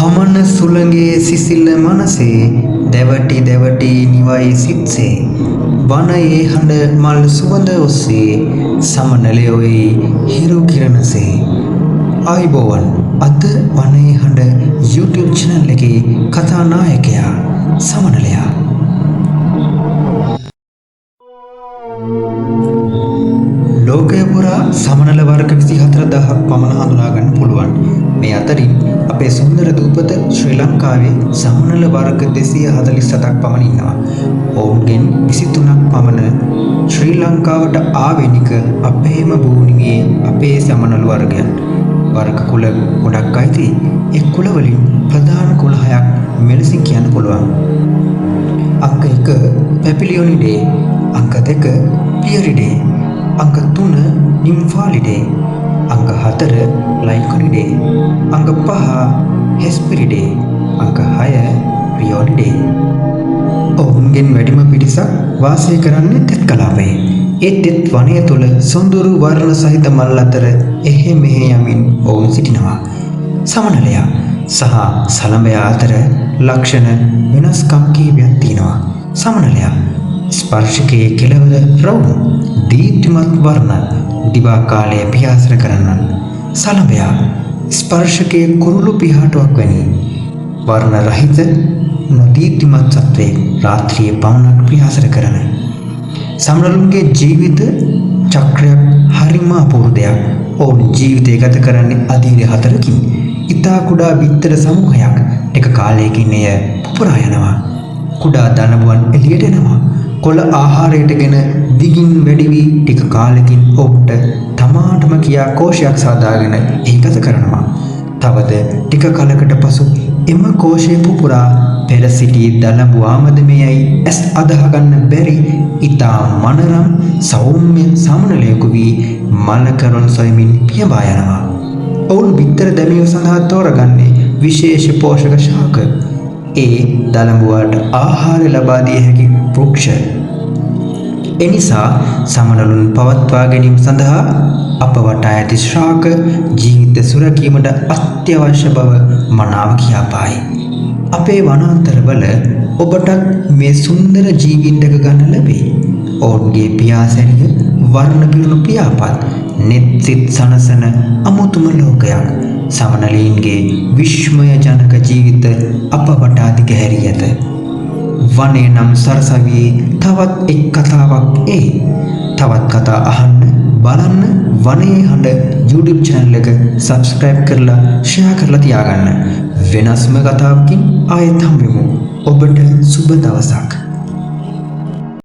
අමන සුළඟේ සිසිල මනසේ දැවටි දැවටි නිවයි සිත්සේ වනයේ හඬ මල් සුවඳ ඔස්සේ සමනලයොයි හිරු කිරණසේ ආයිබෝවන් අද වනයේ හඬ YouTube channel එකේ කතානායකයා සමනලයා ලෝකය පුරා සමනල වර්ග 24000ක් පමණ හඳුනා ගන්න පුළුවන්. මේ අතරින් අපේ සුන්දර දූපත ශ්‍රී ලංකාවේ සමනල වර්ග 247ක් පමණ ඉන්නවා. ඔවුන්ගෙන් 23ක් පමණ ශ්‍රී ලංකාවට ආවෙනික අපේම භූමියේ අපේ සමනල වර්ගයන්. වර්ග කුල ගොඩක් අයිති. ඒ කුල වලින් ප්‍රධාන කුල 6ක් මෙලෙසින් කියන්න පුළුවන්. අංක 1 පැපිලියොනිඩේ, අංක 2 පියරිඩේ, අංක 3 නිම්ෆාලිඩේ, අංක 4 ලයිකොනිඩේ, අංක 5 හෙස්පිරිඩේ, අංක 6 රියොනිඩේ. ඔවුන්ගෙන් වැඩිම පිරිසක් වාසය කරන්නේ තෙත් කලාපයේ. ඒ තෙත් වනය තුළ සොඳුරු වර්ණ සහිත මල් අතර එහෙ මෙහෙ යමින් ඔවුන් සිටිනවා. සමනලයා සහ සලඹයා අතර ලක්ෂණ වෙනස්කම් කිහිපයක් තියෙනවා. සමනලයා ස්පර්ශකයේ කෙළවර රවුම් දීප්තිමත් වර්ණ දිවා කාලයේ පියාසර කරන්නන්. සලඹයා ස්පර්ශකයේ කුරුළු පිහාටුවක් වැනි වර්ණ රහිත නොදීප්තිමත් සත්වයේ රාත්‍රියේ පමණක් පියාසර කරන. සමනලුන්ගේ ජීවිත චක්‍රයක් හරිම අපූර්ව දෙයක්. ඔවුන් ජීවිතය ගත කරන්නේ අධීර 4කින්. ඉතා කුඩා බිත්තර සමූහයක් ටික කාලයකින් එය පුපුරා යනවා. කුඩා දනබුවන් එළියට එනවා. කොළ ආහාරයටගෙන දිගින් වැඩි වී ටික කාලෙකින් ඔවුන්ට තමාටම කියා කෝෂයක් සාදාගෙන ඒකත කරනවා. තවද ටික කලකට පසු එම කෝෂය පුපුරා පෙර සිටි දලඹු ආමදමේයයි ඇස් අදහ ගන්න බැරි ඉතා මනරම් සෞම්‍ය සමනලයකු වී මලකරුන් සොයමින් පියවා යනවා. ඔවුන් බිත්තර දැමීම සඳහා තෝරගන්නේ විශේෂ පෝෂක ශාක. ඒ දලඹුවාට ආහාර ලබා දිය හැකි වෘක්ෂ. එනිසා සමනලුන් පවත්වා ගැනීම සඳහා අප වටා ඇති ශාක ජීවිත සුරැකීමට අත්‍යවශ්‍ය බව මනාව කියාපායි. අපේ වනාන්තරවල ඔබටත් මේ සුන්දර ජීවීන් දැක ගන්න ලැබේ. ඔවුන්ගේ පියාසැරිය වර්ණ පිරුණු පියාපත් නෙත් සිත් සනසන අමුතුම ලෝකයක්. සමනලීන්ගේ විශ්මය ජනක ජීවිත අප වටා දිගහැරී ඇත. වනය නම් සරසවියේ තවත් එක් කතාවක් ඒ. තවත් කතා අහන්න බලන්න වනයේ හඬ YouTube channel එක subscribe කරලා share කරලා තියාගන්න. වෙනස්ම කතාවකින් ආයෙත් හම්බෙමු. ඔබට සුබ දවසක්.